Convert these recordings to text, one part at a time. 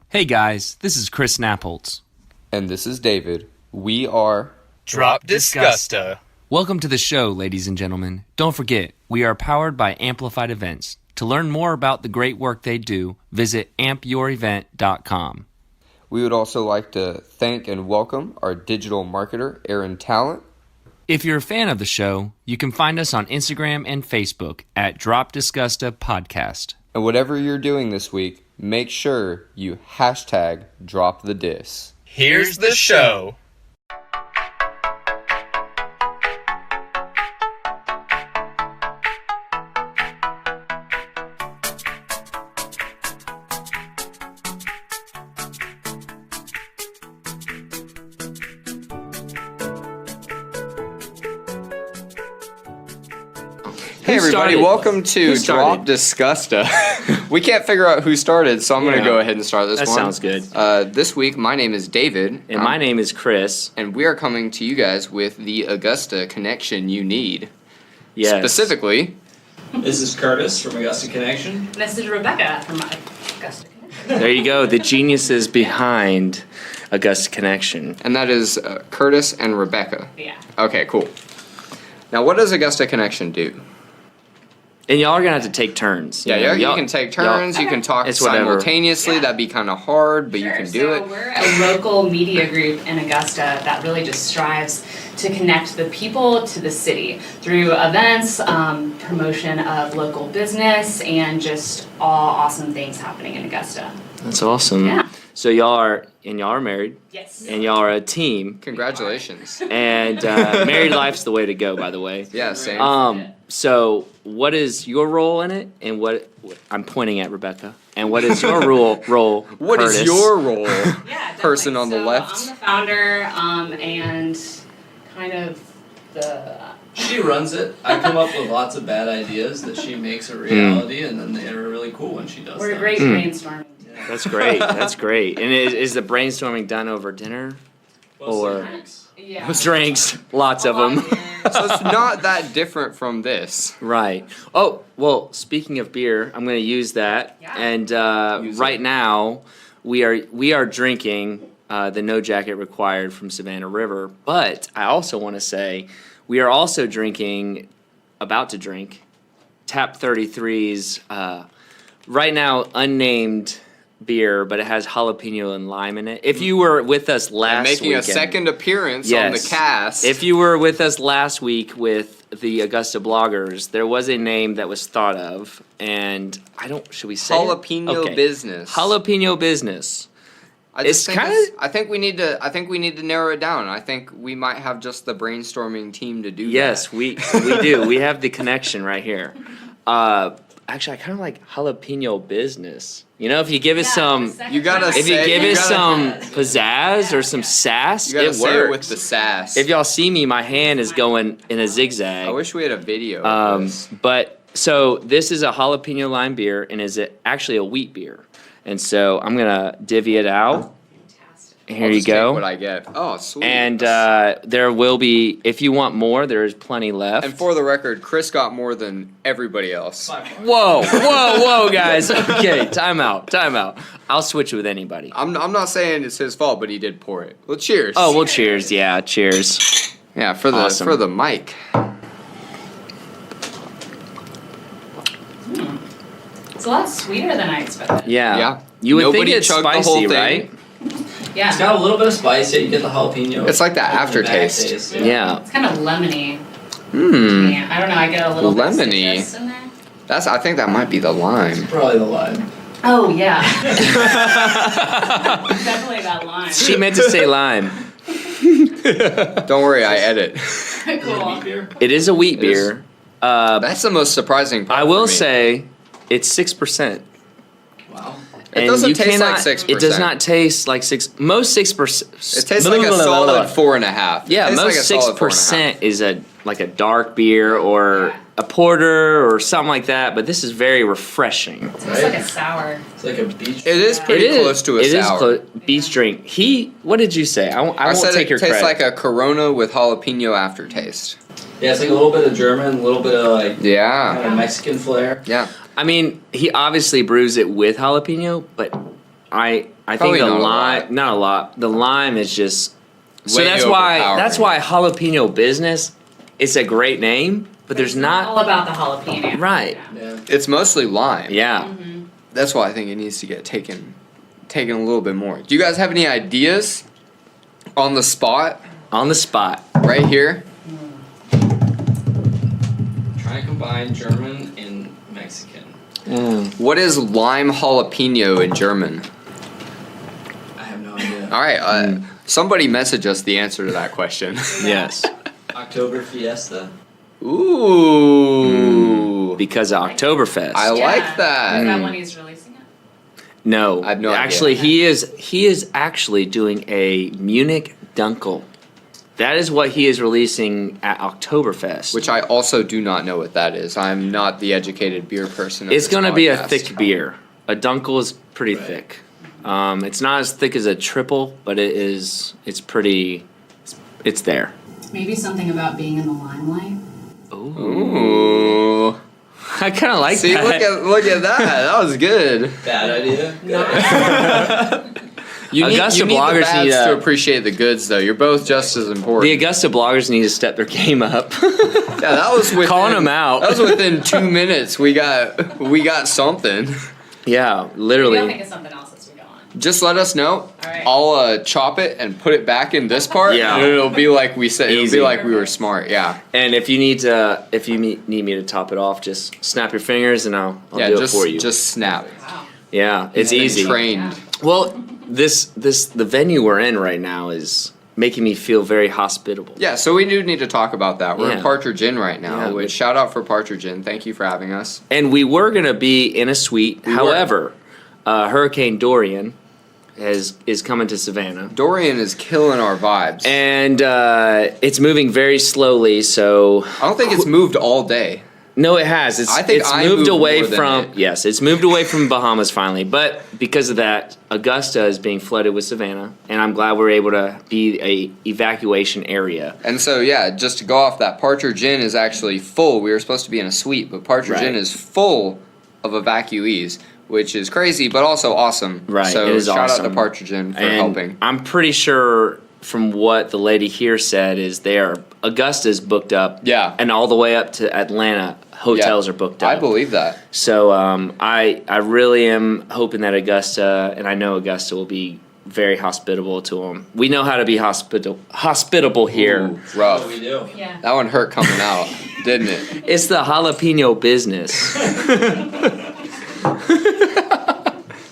Hey guys, this is Chris Napoltz. And this is David. We are Drop Disgusta. Welcome to the show, ladies and gentlemen. Don't forget, we are powered by Amplified Events. To learn more about the great work they do, visit ampyourevent.com. We would also like to thank and welcome our digital marketer, Aaron Talent. If you're a fan of the show, you can find us on Instagram and Facebook at Drop Disgusta Podcast. And whatever you're doing this week, make sure you hashtag drop the dis. Here's the show. Hey everybody, welcome to Drop Disgusta. We can't figure out who started, so I'm going to go ahead and start this one. That sounds good. This week, my name is David. And my name is Chris. And we are coming to you guys with the Augusta Connection you need. Yes. Specifically, This is Curtis from Augusta Connection. This is Rebekah from Augusta Connection. There you go, the geniuses behind Augusta Connection. and that is Curtis and Rebekah. Yeah. Okay, cool. Now, what does Augusta Connection do? And y'all are going to have to take turns. Yeah, you can take turns, you can talk It's whatever. simultaneously, Yeah. that'd be kind of hard, but you Sure. can do So it. we're a local media group in Augusta that really just strives to connect the people to the city through events, promotion of local business, and just all awesome things happening in Augusta. That's awesome. Yeah. So y'all are married, Yes. and y'all are a team, Congratulations. and married life's the way to go, by the way. Yeah, same. So what is your role in it, and what I'm pointing at Rebekah, and what is your role, What is Curtis? your role? Yeah, definitely. Person on the So left. I'm the founder, and kind of the. She runs it. I come up with lots of bad ideas that she makes a reality, and then they're really cool when she does We're a them. great brainstorming. That's great. That's great. And is the brainstorming done over dinner? Or Yeah. drinks? Lots of them. So it's not that different from this. Right. Oh, well, speaking of beer, I'm going to use that. Yeah. And Use right it. now, we are drinking the No Jacket Required from Savannah River. But I also want to say we are also about to drink, Tap 33's right now unnamed beer, but it has jalapeno and lime in it. If you were with us last Making weekend, a second appearance on the Yes. cast. if you were with us last week with the Augusta bloggers, there was a name that was thought of, and should we say it? Jalapeno Okay. business. Jalapeno business. I just it's think kinda- I think we need to narrow it down. I think we might have just the brainstorming team to do Yes, that. we do. We have the connection right here. Actually, I kind of like jalapeno business. You know, if you give it some, You gotta if you say- give you it gotta- some pizzazz or some sass, You gotta it say works. it with the sass. If y'all see me, my hand is going in a I zigzag. wish we had a video of this. But so this is a jalapeno lime beer, and is it actually a wheat beer? And so I'm gonna divvy it out. Here I'll you just take go. what I get. Oh, sweet. And there will be, if you want more, there is plenty left. And for the record, Chris got more than everybody else. Whoa, guys. Okay, time out. I'll switch with anybody. I'm not saying it's his fault, but he did pour it. Well, cheers. Oh, well, cheers. Yeah, cheers. yeah, for the Awesome. mic. It's a lot sweeter than I expected. Yeah. Yeah. You would Nobody think it's chugged the spicy, whole thing. right? Yeah. It's got a little bit of spice. Yeah, you get the jalapeno. It's like the in back aftertaste. taste, Yeah. It's kind of lemony. Hmm. Yeah, I don't know. I get a little bit of Lemony. citrus in there. I think that might be the lime. Probably the lime. Oh yeah. Definitely that line. She meant to say lime. Don't worry, I edit. Cool. Wheat beer. It is a wheat It is. beer. Uh, That's the most surprising part. I will for me. say it's 6%. Wow. It doesn't taste like 6%. It does not taste like 6. Most 6%. It tastes like a solid 4.5. Yeah, Tastes most like a solid 6% is like a dark beer or a porter or something like that. But this is very refreshing. It's almost like a sour. It's like a beach. It is pretty It is close to a it sour. is beach drink. What did you say? I won't said take it your tastes credit. like a Corona with jalapeno aftertaste. Yeah, it's like a little bit of German, a little bit of like kind Yeah. of Mexican flair. Yeah. I mean, he obviously brews it with jalapeno, but I think Probably the not a lime, lot. not a lot. The lime is just so Way that's overpowering. why jalapeno business. It's a great name, but there's All not about the jalapeno. right. Yeah. It's mostly lime. Yeah. That's why I think it needs to get taken a little bit more. Do you guys have any ideas on the spot On the spot. right here? Try to combine German and Mexican. What is lime jalapeno in German? I have no idea. All right, somebody message us the answer to that question. Yes. October Fiesta. Ooh. Because of Oktoberfest. I like that. Is that when he's releasing it? No, I have no idea. actually, he is actually doing a Munich Dunkel. That is what he is releasing at Oktoberfest. Which I also do not know what that is. I'm not the educated beer person. Of it's this going to be a podcast. thick beer. A Dunkel is pretty Right. thick. It's not as thick as a triple, but it is. It's pretty. It's there. Maybe something about being in the limelight. Ooh. I kind of like See, that. look at that. That was good. Bad idea. You need, Augusta you need the bloggers bads need to appreciate the goods, though. You're both just as The important. Augusta bloggers need to step their game up. Yeah, that was within, Calling them out. That was within 2 minutes. We got something. Yeah, Maybe I'll literally. think of something else as we go on. Just let us know. Alright. I'll chop it and put it back in this part. Yeah. And it'll be like we said. It'll Easy. be like we were smart. Yeah. And if you need me to top it off, just snap your fingers and I'll Yeah. do Just it for you. just snap. Wow. Yeah, it's Been easy. Trained. Well, the venue we're in right now is making me feel very hospitable. Yeah. So we do need to talk about that. We're in Yeah. Partridge Inn right now. Yeah, Which shout out for Partridge Inn. Thank you for having us. And we were gonna be in a suite. We were. However, Hurricane Dorian is coming to Savannah. Dorian is killing our vibes. And it's moving very slowly, so I don't think it's moved all day. no, it has. I think it's I moved moved away more than from it. yes, it's moved away from Bahamas finally. But because of that, Augusta is being flooded with Savannah, and I'm glad we're able to be a evacuation area. And so, yeah, just to go off that, Partridge Inn is actually full. We were supposed to be in a suite, but Partridge Right. Inn is full of evacuees, which is crazy, but also awesome. Right, So it is shout out awesome. to Partridge Inn for And helping. I'm pretty sure from what the lady here said is Augusta's booked up. Yeah. And all the way up to Atlanta, hotels Yeah, are booked up. I believe that. So I really am hoping that Augusta, and I know Augusta will be very hospitable to them. We know how to be hospitable here. Ooh, rough. What we do. Yeah. That one hurt coming out, didn't it? It's the jalapeno business.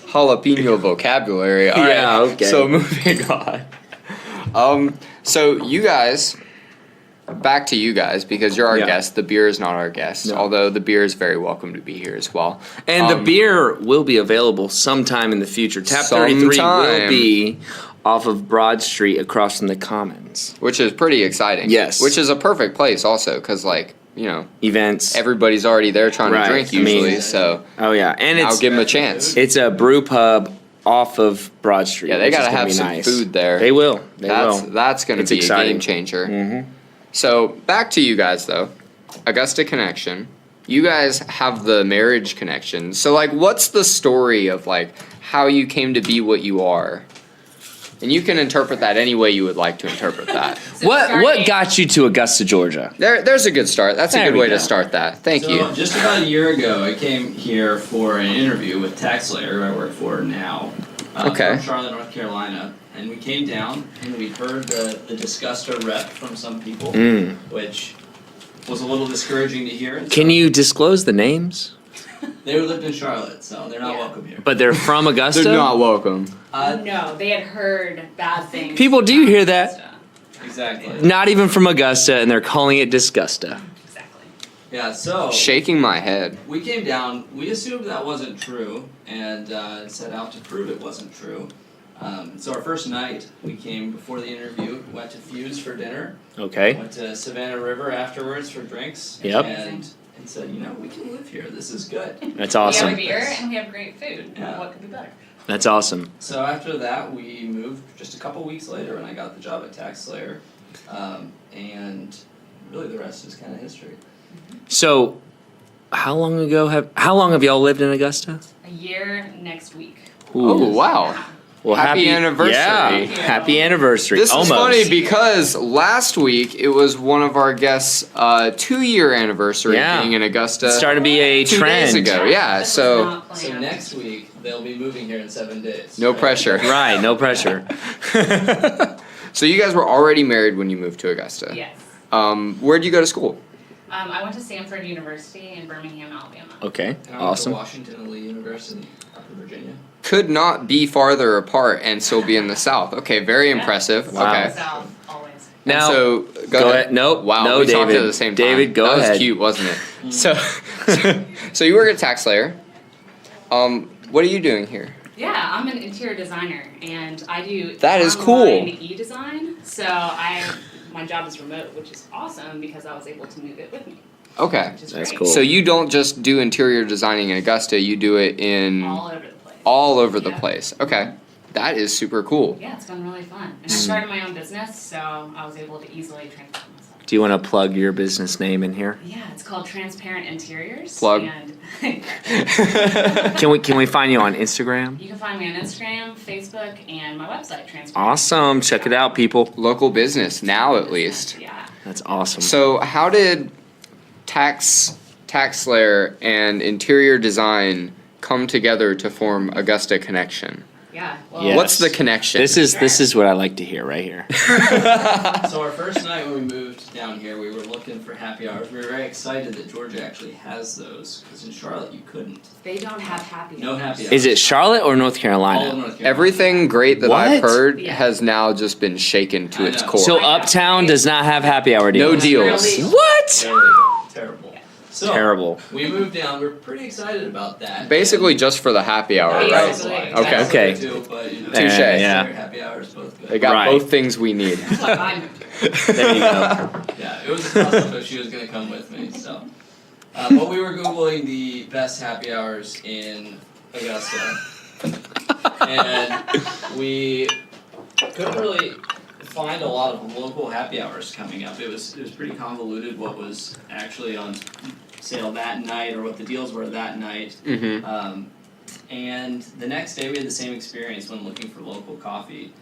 Jalapeno vocabulary. All right. Yeah, okay. So moving on. So you guys, back to you guys because you're our Yeah. guest. The beer is not our guest, No. although the beer is very welcome to be here as well. And the beer will be available sometime in the future. Tap 33 will Sometime. be off of Broad Street across from the Commons. Which is pretty exciting. Yes. Which is a perfect place also because, like, you know, Events. everybody's already there trying Right. to drink I mean- usually, so Oh yeah, and I'll it's give them a chance. it's a brew pub off of Broad Street. Yeah, they which is gotta gonna have be some nice. food there. They will. They will. That's going to It's be a exciting. game changer. Mhm. So back to you guys though, Augusta Connection. You guys have the marriage connection. So like, what's the story of like how you came to be what you are? And you can interpret that any way you would like to interpret that. So What starting- got you to Augusta, Georgia? There's a good start. That's a There good we way go. to start that. Thank So, you. just about a year ago, I came here for an interview with TaxSlayer, who I work for now. Okay. From Charlotte, North Carolina. And we came down and we heard the Disgusta rep from some people, which was a little discouraging to hear. Can you disclose the names? They lived in Charlotte, so they're not Yeah. welcome here. But they're from Augusta. They're not welcome. No, they had heard bad things. People, do you hear that? Augusta. Exactly. Not even from Augusta, and they're calling it Disgusta. Exactly. Yeah, so Shaking my head. we came down, we assumed that wasn't true, and set out to prove it wasn't true. So our first night, we came before the interview, went to Fuse for dinner, Okay. went to Savannah River afterwards for drinks, Yep. and said, you know, we can live here, this is good. That's We awesome. have beer and we have great food. Yeah. What could be better? That's awesome. So after that, we moved just a couple weeks later when I got the job at TaxSlayer, and really the rest is kind of history. So, how long have y'all lived in Augusta? A year next week. Oh, wow. Well, Happy anniversary. Yeah, happy anniversary. This Almost. is funny because last week it was one of our guests' 2-year anniversary being in Augusta. It's starting to be a 2 trend. days ago, yeah. This was So not So planned. next week they'll be moving here in 7 days. no right? pressure. Right, no pressure. So you guys were already married when you moved to Augusta. Yes. Where'd you go to school? I went to Stanford University in Birmingham, Alabama. Okay, And I went awesome. to Washington and Lee University up in Virginia. Could not be farther apart and still be in the South. Okay, very Yeah. impressive. Wow. Okay. South, always. And Now, so go ahead. Nope. Wow, No, we talked David. at the same time. David, go that ahead. was cute, wasn't it? So you work at TaxSlayer. What are you doing here? Yeah, I'm an interior designer, and I do That is cool. online e-design. So my job is remote, which is awesome because I was able to move it with me, Okay. which is That's great. cool. So you don't just do interior designing in Augusta, you do it in All over the place. all over the Yeah. place. Okay. That is super cool. Yeah, it's been really fun. And I started my own business, so I was able to easily transform myself. Do you want to plug your business name in here? Yeah, it's called Transparent Interiors. Plug. And Can we find you on Instagram? you can find me on Instagram, Facebook, and my website, Transparent. Awesome. Check it out, people. Local business, now at least. Yeah. That's awesome. So how did TaxSlayer and interior design come together to form Augusta Connection? Yeah. Well, Yes. What's the connection? This is what I like to hear right here. So our first night when we moved down here, we were looking for happy hours. We were very excited that Georgia actually has those, because in Charlotte you couldn't. they don't have happy No hours. happy hours. Is it Charlotte or North All of Carolina? North Carolina. Everything great that I've What? heard Yeah. has now just been shaken to I its know. core. So Uptown does not have happy hour No deals. deals. Really? What? Terrible. So Terrible. we moved down. We're pretty excited about that. Basically just for the happy hour, right? Basically. Okay. Okay. Too, but, you know, Touche. Yeah. Happy hours both good. They got Right. both things we need. That's what I moved to. There you go. Yeah, it was a toss up if she was going to come with me. So, but we were googling the best happy hours in Augusta, and we couldn't really find a lot of local happy hours coming up. It was pretty convoluted what was actually on sale that night or what the deals were that night. Mm-hmm. And the next day we had the same experience when looking for local coffee.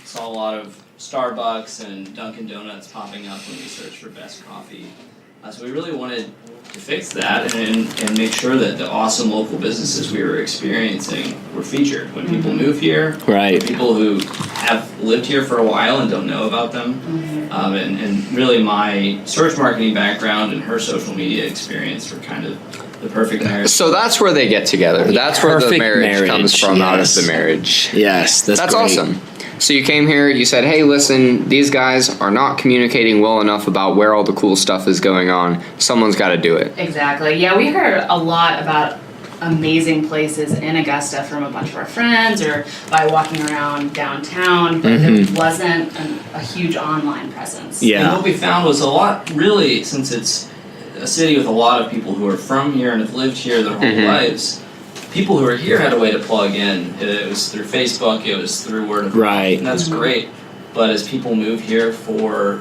Saw a lot of Starbucks and Dunkin' Donuts popping up when we searched for best coffee. So we really wanted to fix that and make sure that the awesome local businesses we were experiencing were featured. When people move here, Right. people who have lived here for a while and don't know about them. And really my search marketing background and her social media experience were kind of the perfect marriage. So that's where they get together. That's where the Perfect marriage comes marriage, from out of yes. the marriage. Yes, that's great. awesome. So you came here, you said, hey, listen, these guys are not communicating well enough about where all the cool stuff is going on. Someone's got to do it. Exactly. Yeah, we heard a lot about amazing places in Augusta from a bunch of our friends or by walking around downtown, but there wasn't a huge online presence. And Yeah. what we found was a lot, really, since it's a city with a lot of people who are from here and have lived here their whole lives, people who are here had a way to plug in. It was through Facebook, it was through word of mouth, Right. and that's great. But as people move here for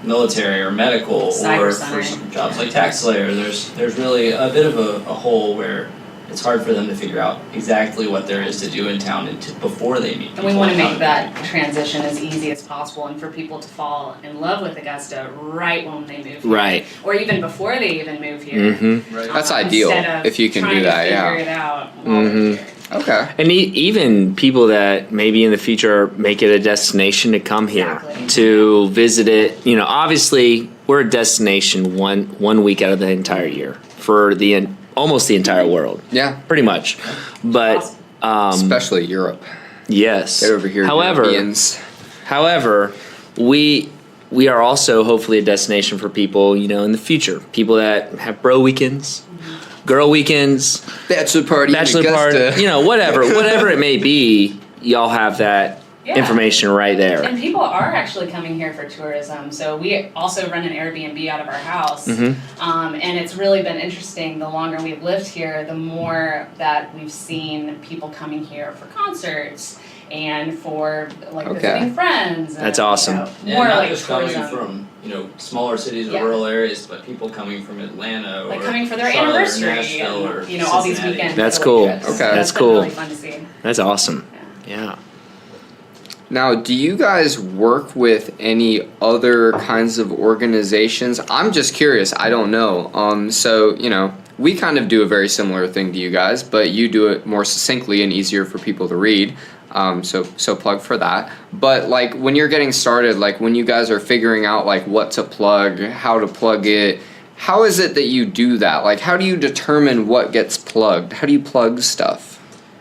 military or medical or Cyber for center. some jobs like TaxSlayer, there's really a bit of a hole where it's hard for them to figure out exactly what there is to do in town before they meet And we people want to in make town. that transition as easy as possible and for people to fall in love with Augusta right when they move here. Right. Or even before they even move here. Mm-hmm. Right. That's ideal, Instead of if you can do trying that, to yeah. figure it out while they're Mhm. here. Okay. And even people that maybe in the future make it a destination to come here Exactly. to visit it. You know, obviously we're a destination one week out of the entire year for almost the entire world, Yeah. pretty much. But Especially Europe. yes. Get over here, However, Europeans. we are also hopefully a destination for people, you know, in the future. People that have bro weekends, girl weekends, Bachelor party in bachelor Augusta. party, you know, whatever it may be. Y'all have that information right there. And people are actually coming here for tourism. So we also run an Airbnb out of our house. And it's really been interesting. The longer we've lived here, the more that we've seen people coming here for concerts and for visiting friends. And, That's awesome. More and not like just tourism. coming from smaller cities or rural areas, but people coming from Atlanta or Coming for their Charlotte or anniversary Nashville or and all these Cincinnati. weekends. That's getaway cool. trips. Okay. So That's been cool. really fun to see. That's awesome. Yeah. Now, do you guys work with any other kinds of organizations? I'm just curious. I don't know. So, we kind of do a very similar thing to you guys, but you do it more succinctly and easier for people to read. So plug for that. But when you're getting started, when you guys are figuring out what to plug, how to plug it, how is it that you do that? How do you determine what gets plugged? How do you plug stuff?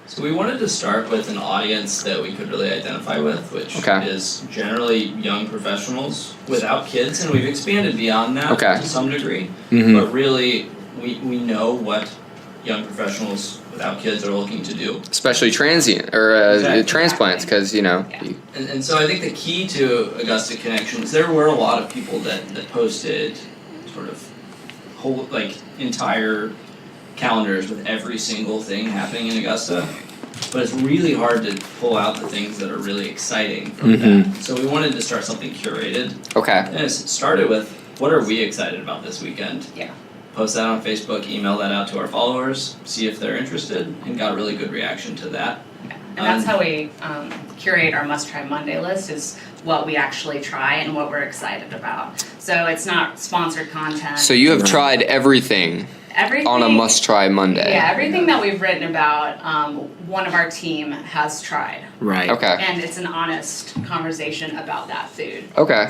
So we wanted to start with an audience that we could really identify with, which is generally young professionals without kids, and we've expanded beyond that to some degree. But really, we know what young professionals without kids are looking to do. Especially transient or transplants, because And so I think the key to Augusta Connection is there were a lot of people that posted sort of whole entire calendars with every single thing happening in Augusta. But it's really hard to pull out the things that are really exciting from that. So we wanted to start something curated. Okay. And it started with, what are we excited about this weekend? Yeah. Post that on Facebook, email that out to our followers, see if they're interested, and got a really good reaction to that. And that's how we curate our must-try Monday list, is what we actually try and what we're excited about. So it's not sponsored content. So you have tried everything on a must-try Monday. Yeah, everything that we've written about, one of our team has tried. Right. Okay. And it's an honest conversation about that food. Okay.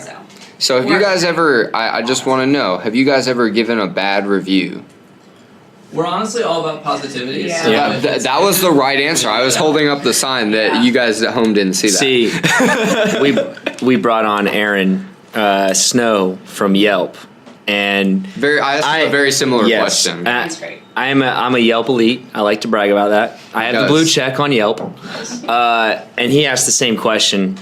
So have you guys ever, I just want to know, have you guys ever given a bad review? We're honestly all about positivity. Yeah. So Yeah, if it's that was the right answer. I was holding up the sign that you guys at home didn't see that. See, we brought on Aaron Snow from Yelp, and I asked him a very similar question. That's great. I'm a Yelp elite. I like to brag about that. I have the blue check on Yelp, and he asked the same question.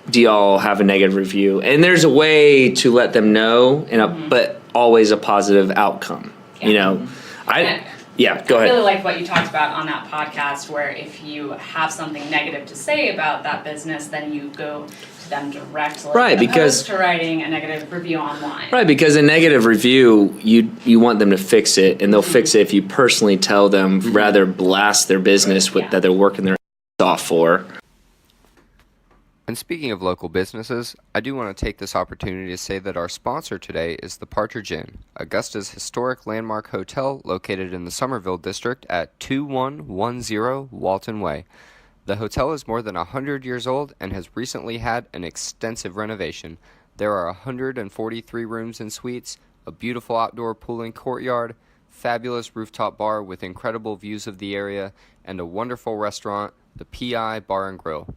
Do y'all have a negative review? And there's a way to let them know, but always a positive outcome. Go I ahead. really like what you talked about on that podcast, where if you have something negative to say about that business, then you go to them directly, Right, because- opposed to writing a negative review online. Right, because a negative review, you want them to fix it, and they'll fix it if you personally tell them, rather blast their business that they're working their ass off for. And speaking of local businesses, I do want to take this opportunity to say that our sponsor today is the Partridge Inn, Augusta's historic landmark hotel located in the Somerville district at 2110 Walton Way. The hotel is more than 100 years old and has recently had an extensive renovation. There are 143 rooms and suites, a beautiful outdoor pool and courtyard, fabulous rooftop bar with incredible views of the area, and a wonderful restaurant, the PI Bar and Grill.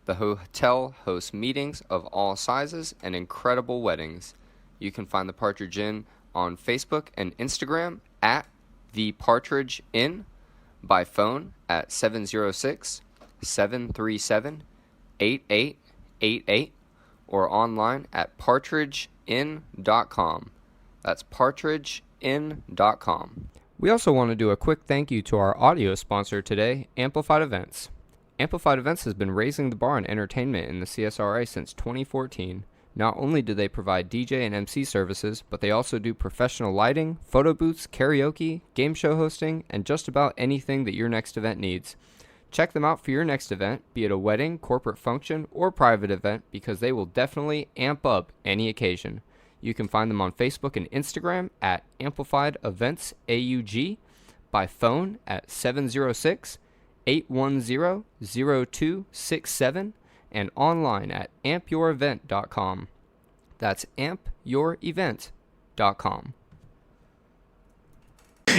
The hotel hosts meetings of all sizes and incredible weddings. You can find the Partridge Inn on Facebook and Instagram at The Partridge Inn, by phone at 706-737-8888, or online at partridgeinn.com. That's partridgeinn.com. We also want to do a quick thank you to our audio sponsor today, Amplified Events. Amplified Events has been raising the bar on entertainment in the CSRA since 2014. Not only do they provide DJ and MC services, but they also do professional lighting, photo booths, karaoke, game show hosting, and just about anything that your next event needs. Check them out for your next event, be it a wedding, corporate function, or private event, because they will definitely amp up any occasion. You can find them on Facebook and Instagram at Amplified Events AUG, by phone at 706-810-0267, and online at ampyourevent.com. That's ampyourevent.com.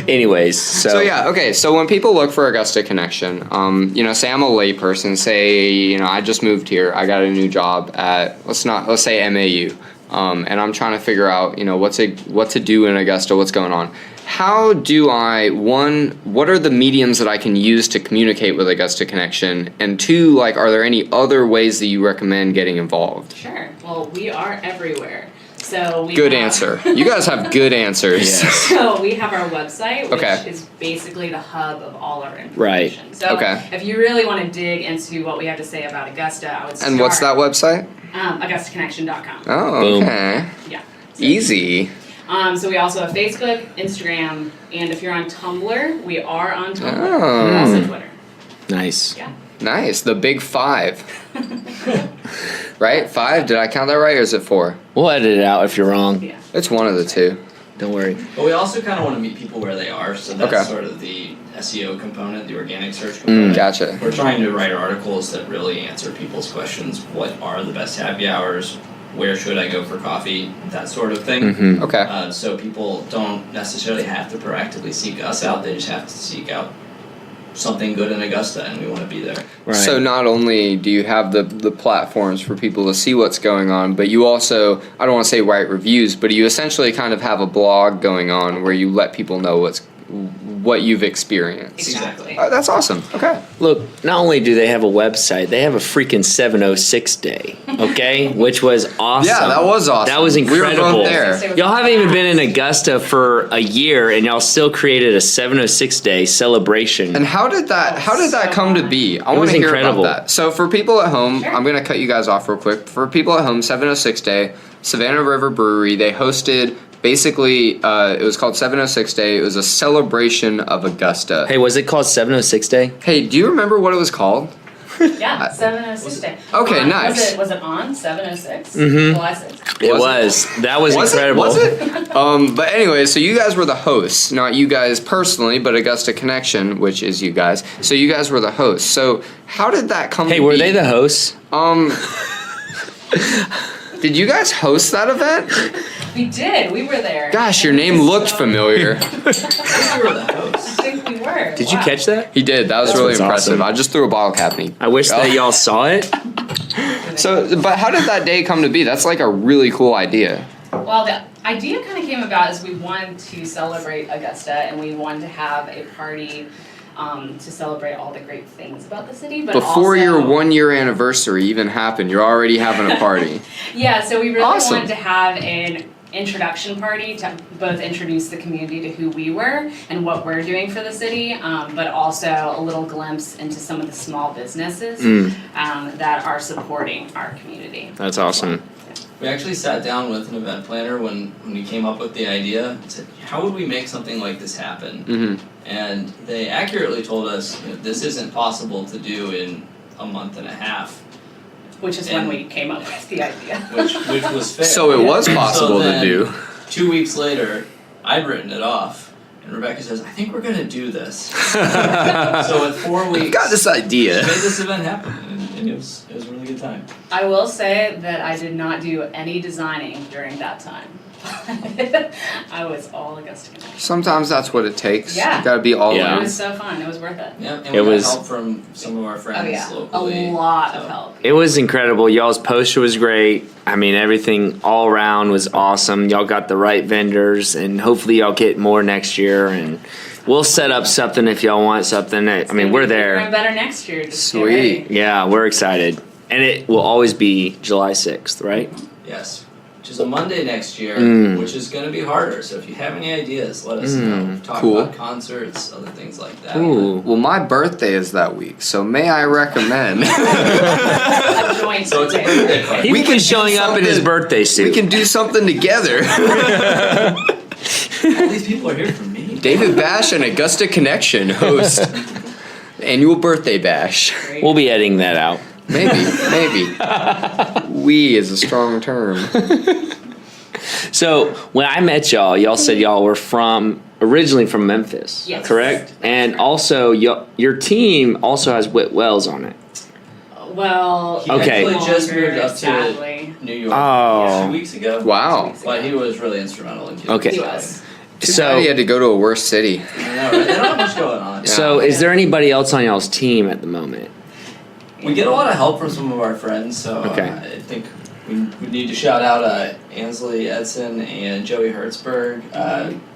Anyways, So yeah, okay. So when people look for Augusta Connection, say I'm a layperson. Say I just moved here. I got a new job at let's say MAU, and I'm trying to figure out what to do in Augusta. What's going on? how do I, one, what are the mediums that I can use to communicate with Augusta Connection? And two, like, are there any other ways that you recommend getting involved? Sure. Well, we are everywhere. So we Good have, answer. You guys have good answers. So we have our website, which Okay. is basically the hub of all our information. Right. So Okay. if you really want to dig into what we have to say about Augusta, I would start. And what's that website? AugustaConnection.com. Oh, Boom. okay. Yeah. So, Easy. So we also have Facebook, Instagram, and if you're on Tumblr, we are on Tumblr. Oh. And also Twitter. Nice. Yeah. Nice. The big 5. Right? 5? Did I count that right, or is it 4? We'll edit it out if you're wrong. Yeah. It's one of the two. Don't worry. But we also kind of want to meet people where they are, so that's Okay. sort of the SEO component, the organic search component. Gotcha. We're trying to write articles that really answer people's questions. What are the best happy hours? Where should I go for coffee? That sort of thing. Mm-hmm. Okay. So people don't necessarily have to proactively seek us out. They just have to seek out something good in Augusta, and we want to be there. Right. So not only do you have the platforms for people to see what's going on, but you also, I don't want to say write reviews, but you essentially kind of have a blog going on where you let people know what you've experienced. Exactly. That's awesome. Okay. Look, not only do they have a website, they have a freaking 706 day, okay? Which was awesome. Yeah, that was awesome. That was We were incredible. both there. Y'all haven't even been in Augusta for a year, and y'all still created a 706 day celebration. And how did that come to be? I want was to hear incredible. about that. So for people at home, Sure. I'm going to cut you guys off real quick. For people at home, 706 Day, Savannah River Brewery, they hosted basically, it was called 706 Day. It was a celebration of Augusta. Hey, was it called 706 day? Hey, do you remember what it was called? Yeah, 706 day. Okay, On- nice. Was it on 706? Mhm. Well, I said. It Was was. That was incredible. Was it? But anyway, so you guys were the hosts, not you guys personally, but Augusta Connection, which is you guys. So you guys were the hosts. So how did that come Hey, to were be? they the hosts? Did you guys host that event? We did. We were there. Gosh, your name looked So- familiar. We were the hosts. I think we were. Did you Wow. catch that? He did. That was That's really what's impressive. awesome. I just threw a bottle cap and he- I wish that y'all saw it. So, but how did that day come to be? That's like a really cool idea. Well, the idea kind of came about as we wanted to celebrate Augusta and we wanted to have a party to celebrate all the great things about the city. But Before also, your 1 year anniversary even happened, you're already having a party. Yeah, so we really Awesome. wanted to have an introduction party to both introduce the community to who we were and what we're doing for the city, but also a little glimpse into some of the small businesses that are supporting our community. That's awesome. We actually sat down with an event planner when we came up with the idea and said, how would we make something like this happen? Mm-hmm. And they accurately told us, this isn't possible to do in a month and a half, Which is when we came up with the idea. which was fair. So it was possible So to then, do. 2 weeks later, I'd written it off, and Rebekah says, I think we're gonna do this. So in 4 weeks, I've got this we idea. made this event happen, and it was a really good time. I will say that I did not do any designing during that time. I was all Augusta Connection. Sometimes that's what it takes. Yeah. You gotta be all Yeah. It in. was so fun. It was worth it. Yeah, and It we was- got help from some of our friends Oh yeah, locally. a lot so. of help. It was incredible. Y'all's poster was great. I mean, everything all around was awesome. Y'all got the right vendors, and hopefully y'all get more next year. And we'll set up something if y'all want something. I mean, we're Bigger there. and better next year. Just get Sweet. ready. Yeah, we're excited. And it will always be July 6th, right? Yes, which is a Monday next year, Mm. which is going to be harder. So if you have any ideas, let us know. Talk Cool. about concerts, other things like that. Ooh. Well, my birthday is that week, so may I recommend? A joint So it's a birthday. birthday party. He We was can do showing up in his something- birthday suit. We can do something together. All these people are here for me. David Bash and Augusta Connection host annual birthday bash. We'll be editing that out. Maybe. We is a strong term. So when I met y'all said y'all were originally from Memphis, Yes. correct? And also your team also has Whit Wells on it. Well, He Okay. actually just longer, moved up to sadly. New York Oh. 2 weeks ago. Wow. But he was really instrumental in keeping Okay. us He going. was. Too So- bad he had to go to a worse city. I know, right? They don't have much going on. So is there anybody else on y'all's team at the moment? We get a lot of help from some of our friends, so Okay. I think we need to shout out Ansley Edson and Joey Hertzberg,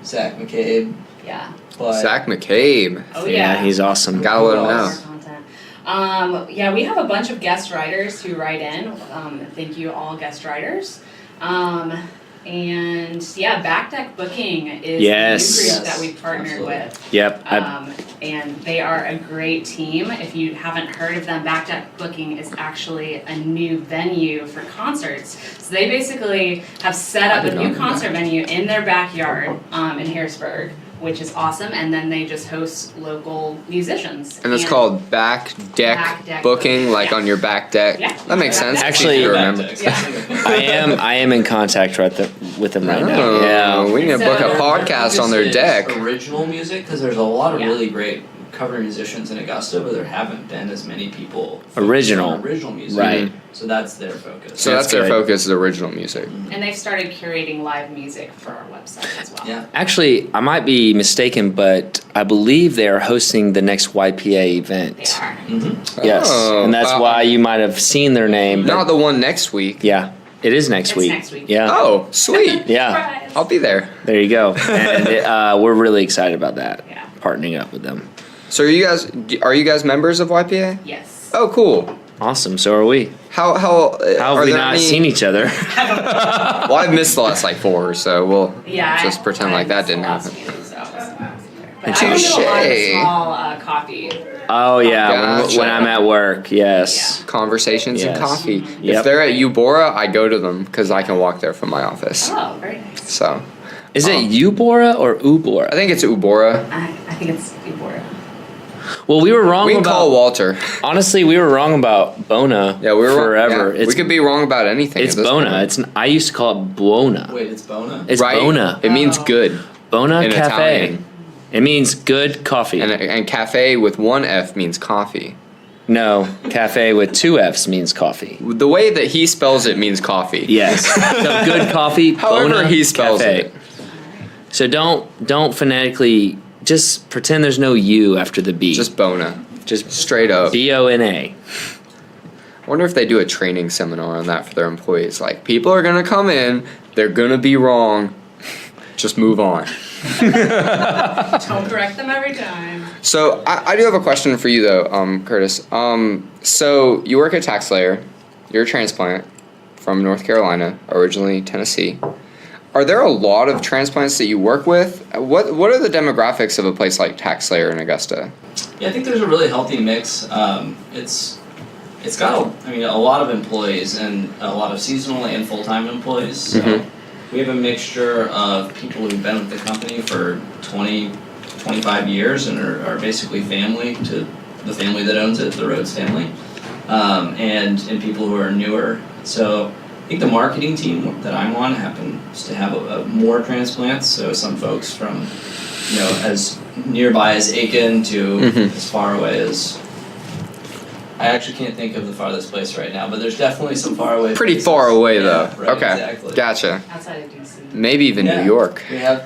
Zach McCabe. Yeah. But Zach McCabe. Oh yeah. he's awesome. Gotta let him More know. content. Yeah, we have a bunch of guest writers who write in. Thank you, all guest writers. And yeah, Back Deck Booking is Yes. the new group Yes, that we've partnered absolutely. with. Yep. And they are a great team. If you haven't heard of them, Back Deck Booking is actually a new venue for concerts. So they basically have set up a new concert venue in their backyard in Harrisburg, which is awesome. And then they just host local musicians. And it's called Back Deck Back Deck Booking, like yeah. on your back deck. Yeah. That makes sense. Actually- Easy to remember. Yeah. I am in contact with them right now. Oh, Yeah. we need to book a So- podcast on their Focus deck. is original music, because there's a lot of Yeah. really great cover musicians in Augusta, but there haven't been as many people focused Original. on original music. Right. So that's their focus. So That's that's their good. focus, is original music. And they've started curating live music for our website as well. Yeah. Actually, I might be mistaken, but I believe they are hosting the next YPA event. They are. Mm-hmm. Yes, Oh, and that's why you might have seen their name. but- Not the one next week. Yeah, it is next It's week. next week. Yeah. Oh, sweet. Yeah. Surprise. I'll be there. There you go. And we're really excited about that. Yeah. Partnering up with them. So are you guys members of YPA? Yes. Oh, cool. Awesome. So are we. How How are have we there not any- seen each other? Well, I've missed the last like 4, so we'll Yeah. just pretend like that didn't happen. But I do a lot of Touche. small coffee. Oh yeah, Gotcha. when I'm at work. Yes. Conversations and Yes. coffee. Yep. If they're at Eubora, I go to them because I can walk there from my office. Oh, very nice. So Is it Ubora or I Ubora? think it's Ubora. I think it's Euphoria. Well, we were wrong We can about. call Walter. Honestly, we were wrong about Bona. Yeah, we were forever. Yeah, It's we could be wrong about anything. it's at this Bona. point. I used to call it Buona. Wait, it's Bona? It's right. Bona. It means Oh. good. Bona in Cafe. Italian. It means good coffee. And cafe with one F means coffee. No, cafe with 2 F's means coffee. The way that he spells it means coffee. Yes. So good coffee. However Bona he spells Cafe. it. So don't phonetically just pretend there's no U after the B. Just Bona. just Straight up. Bona. I wonder if they do a training seminar on that for their employees. Like, people are going to come in, they're going to be wrong. Just move on. Don't correct them every time. So, I do have a question for you, though, Curtis. So, you work at TaxSlayer. You're a transplant from North Carolina, originally Tennessee. Are there a lot of transplants that you work with? What are the demographics of a place like TaxSlayer in Augusta? Yeah, I think there's a really healthy mix. It's got a lot of employees and a lot of seasonal and full-time employees. So Mhm. we have a mixture of people who've been with the company for 20, 25 years and are basically family to the family that owns it, the Rhodes family, and people who are newer. So I think the marketing team that I'm on happens to have more transplants. So some folks from, as nearby as Aiken to Mhm. as far away as. I actually can't think of the farthest place right now, but there's definitely some far away. Pretty places. far away, Yeah, though. right, Okay. Exactly. Gotcha. Outside of DC. Maybe even Yeah. New York.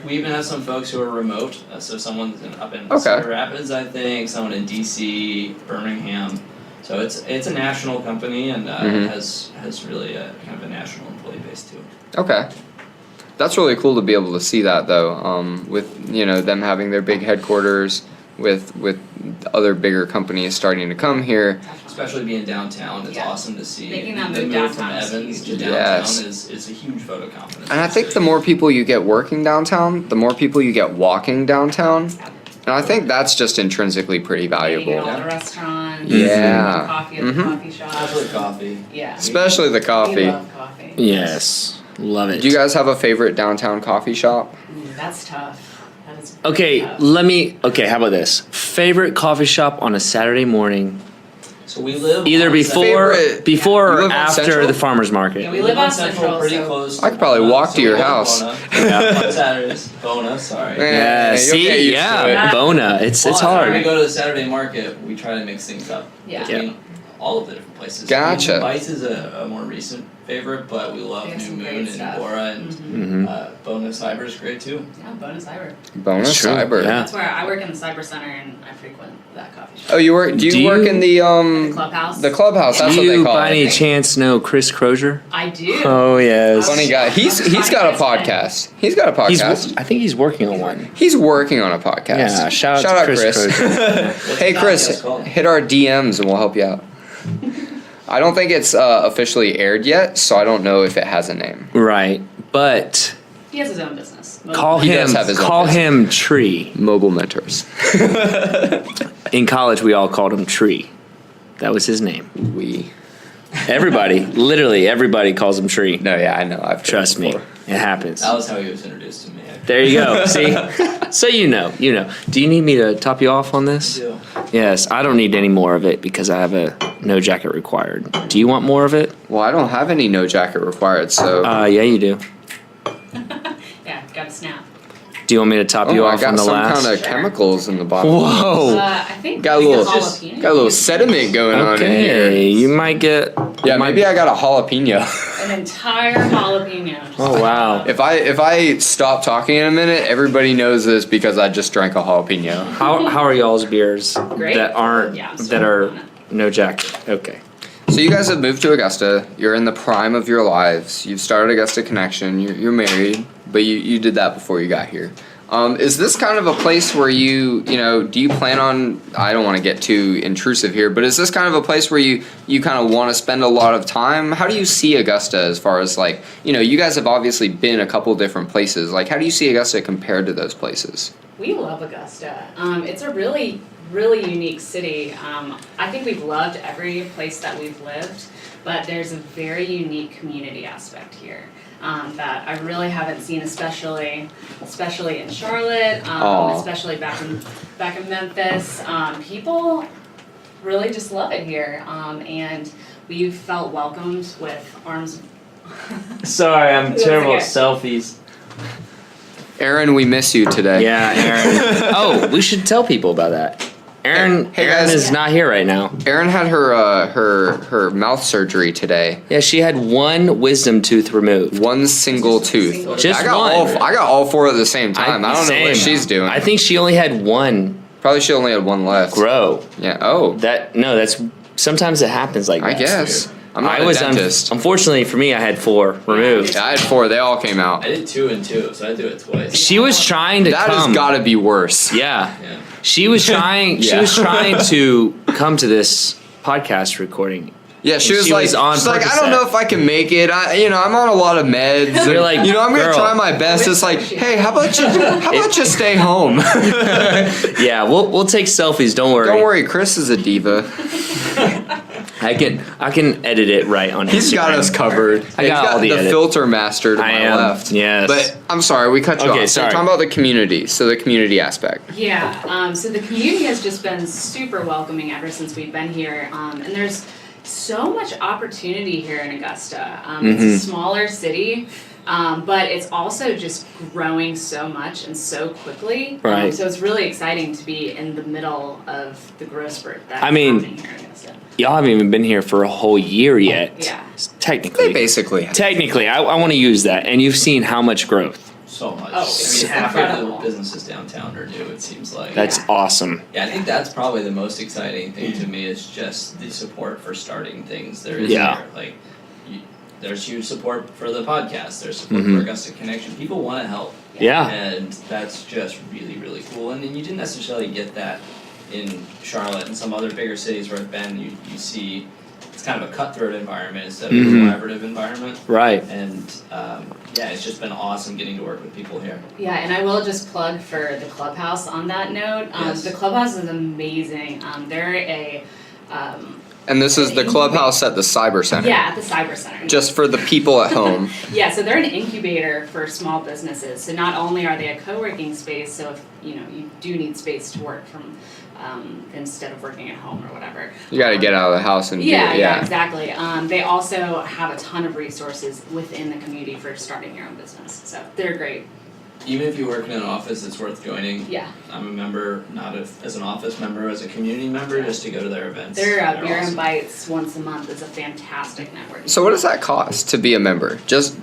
We even have some folks who are remote. So someone's up in Okay. Cedar Rapids, I think. Someone in DC, Birmingham. So it's a national company and Mhm. has really a kind of a national employee base too. Okay. That's really cool to be able to see that, though, with, them having their big headquarters, with other bigger companies starting to come here. Especially being downtown, it's Yeah. awesome to see. Making that the move move from downtown is Evans to huge. downtown Yes. is a huge vote of confidence. And I think the more people you get working downtown, the more people you get walking downtown. And I think that's just intrinsically pretty Eating at valuable. all the restaurants. Yeah. Coffee at the Mhm. coffee shop. Especially coffee. Yeah. Especially the We coffee. love coffee. Yes. Love it. Do you guys have a favorite downtown coffee shop? Ooh, that's tough. That is Okay, tough. how about this? Favorite coffee shop on a Saturday morning, So we live either on before Favorite- before You or live on after Central? the farmer's market. Yeah, we live on Central, pretty so- close. I could probably walk to we your live in house. Bona. Yeah. On Saturdays, Bona. Sorry. Yeah, you'll see, get used to it. Bona. It's Well, When we hard. go to the Saturday market, we try to mix things up. Yeah. Between all of the different places. Gotcha. Bites is a more recent favorite, but we love They have New some Moon great and stuff. Bora, and Bonus Cyber is great too. Yeah, bonus cyber. Bonus True, Cyber. yeah. That's where I work in the cyber center and I frequent that coffee shop. Oh, you work? Do you Do work you- in the The clubhouse. The clubhouse. That's Do what they you call by any it. chance know Chris Crozier? I do. Oh yes. Funny guy. He's got a podcast. He's got a podcast. I think he's working on one. He's working on a podcast. Yeah, shout out to Chris Crozier. Hey What's Chris, the podcast called? hit our DMs and we'll help you out. I don't think it's officially aired yet, so I don't know if it has a name. Right, but He has his own business. call He him does have his own call business. him Tree. Mobile Mentors. In college, we all called him Tree. That was his name. We. Everybody, literally everybody calls him Tree. No, yeah, I know. I've heard Trust it me, before. it happens. That was how he was introduced to me. There you go. See, so you know. Do you need me to top you off on this? I do. Yes, I don't need any more of it because I have a no jacket required. Do you want more of it? Well, I don't have any no jacket required, so. Yeah, you do. Yeah, got a snap. Do you want me to top you I off got on the some last? kind of chemicals in the bottom. Whoa. I think Got a maybe little, jalapeno. got a little sediment going on in Okay, here. you might get. Yeah, you might- maybe I got a jalapeno. An entire jalapeno. Just Oh wow. If I stop talking in a minute, everybody knows this because I just drank a jalapeno. How are y'all's beers Great. that aren't Yeah, I'm still that are working on no jacket? Okay. So you guys have moved to Augusta. You're in the prime of your lives. You've started Augusta Connection. You're married, but you did that before you got here. Is this kind of a place where you do you plan on, I don't want to get too intrusive here, but is this kind of a place where you kind of want to spend a lot of time? How do you see Augusta as far as like, you guys have obviously been a couple different places. Like, how do you see Augusta compared to those places? We love Augusta. It's a really, really unique city. I think we've loved every place that we've lived, but there's a very unique community aspect here that I really haven't seen, especially in Charlotte, Aw. especially back in Memphis. People really just love it here, and we've felt welcomed with arms. Sorry, I'm That's terrible at okay. selfies. Aaron, we miss you today. Yeah, Aaron. Oh, we should tell people about that. Aaron, Hey, Aaron guys. is not here right now. Aaron had her mouth surgery today. Yeah, she had one wisdom tooth removed. One single tooth. Just I got one. I got all four at the same time. I don't know what same. she's doing. I think she only had one Probably she only had one left. grow. Yeah. Oh. That's sometimes it happens like that. I guess. I'm not I a was dentist. unfortunately for me, I had 4 removed. I had 4. They all came out. I did 2 and 2, so I do it twice. She was trying to That come. has got to be worse. Yeah, Yeah. she was trying. She Yeah. was trying to come to this podcast recording. Yeah, she And was she like, was on she's like, I Percocet. don't know if I can make it. I'm on a lot of meds. You're and, like, I'm gonna girl. try my best. It's like, hey, how about you stay home? Yeah, we'll take selfies. Don't worry. Don't worry, Chris is a diva. I can edit it right on. He's got Instagram. us covered. I got all the edit. filter master to I my am, left. yes. But I'm sorry, we cut you Okay, off. So sorry. talking about the community. So the community aspect. Yeah, so the community has just been super welcoming ever since we've been here, and there's so much opportunity here in Augusta. It's a smaller city, but it's also just growing so much and so quickly. Right. So it's really exciting to be in the middle of the growth spurt that's I mean, happening here in Augusta. Y'all haven't even been here for a whole year yet. Yeah. Technically. They basically have. Technically, I want to use that, and you've seen how much growth. So much. Oh, I it's mean, half of the incredible. businesses downtown are new, it seems like. That's Yeah. awesome. Yeah, I think that's probably the most exciting thing to me is just the support for starting things there is Yeah. here. Like, there's huge support for the podcast. There's support Mhm. for Augusta Connection. People want to help, Yeah. and that's just really, really cool. And you didn't necessarily get that in Charlotte and some other bigger cities where I've been. You see, it's kind of a cutthroat environment instead of a Mhm. collaborative environment. Right. And yeah, it's just been awesome getting to work with people here. Yeah, and I will just plug for the clubhouse on that note. Yes. The clubhouse is amazing. They're And this is the clubhouse at the Cyber Center. at the Cyber Center. Just for the people at home. Yeah, so they're an incubator for small businesses. So not only are they a co-working space, so if you do need space to work from instead of working at home or whatever. You got to get out of the house and do Yeah, it. yeah, exactly. They also have a ton of resources within the community for starting your own business. So they're great. even if you work in an office, it's worth joining. Yeah. I'm a member, not as an office member, as a community member, just to go to their events. Their They're beer awesome. and bites once a month is a fantastic network. So what does that cost to be a member? Just